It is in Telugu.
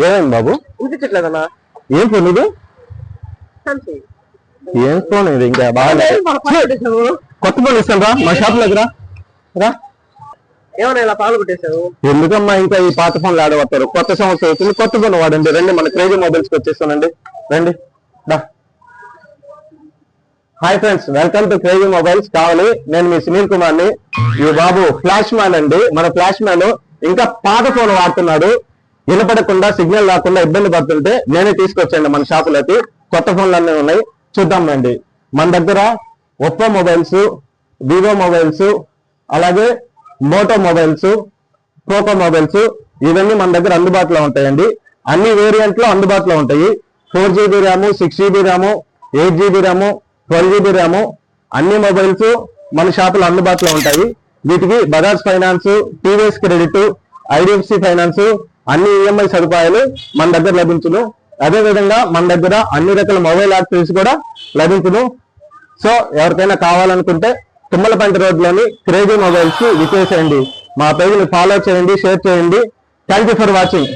ఏమైంది బాబు? వినిపించట్లేదన్నా. ఏం ఫోన్ ఇది? ఏం ఫోన్ ఇది? ఇంకా బాగా కొత్త ఫోన్ ఇస్తాను రా మా షాప్ దగ్గర రా. ఏమన్నా ఇలా పాలు కొట్టేశావు? ఎందుకమ్మా ఇంకా ఈ పాత ఫోన్లు ఆడవస్తారు? కొత్త సంవత్సరం అవుతుంది, కొత్త ఫోన్ వాడండి. రండి, మన క్రేజీ మొబైల్స్ కి వచ్చేస్తానండి, రండి దా. Hi friends, welcome to Crazy Mobiles. కావాలి, నేను మీ సునీల్ కుమార్ ని. ఈ బాబు ఫ్లాష్ మ్యాన్ అండి. మన ఫ్లాష్ మ్యాన్ ఇంకా పాత ఫోన్ వాడుతున్నాడు. వినపడకుండా, సిగ్నల్ రాకుండా ఇబ్బంది పడుతుంటే నేనే తీసుకొచ్చాను మన షాపులోకి. కొత్త ఫోన్లు అన్నీ ఉన్నాయి, చూద్దాం రండి. మన దగ్గర ఒప్పో మొబైల్స్, వివో మొబైల్స్, అలాగే మోటో మొబైల్స్, పోకో మొబైల్స్, ఇవన్నీ మన దగ్గర అందుబాటులో ఉంటాయండి. అన్ని వేరియంట్ లో అందుబాటులో ఉంటాయి. 4GB RAM, 6GB RAM, 8GB RAM, 12GB RAM, అన్ని మొబైల్స్ మన షాపులో అందుబాటులో ఉంటాయి. వీటికి Bajaj finance, TVS credit, IDFC finance, అన్ని ఈఎంఐ సదుపాయాలు మన దగ్గర లభించును. అదే విధంగా మన దగ్గర అన్ని రకాల మొబైల్ యాక్సెసరీస్ కూడా లభించును. సో ఎవరికైనా కావాలనుకుంటే తుమ్మలపంట రోడ్లోని క్రేజీ మొబైల్స్ కి విచ్చేసేయండి. మా పేజ్ ని ఫాలో చేయండి, షేర్ చేయండి. Thank you for watching.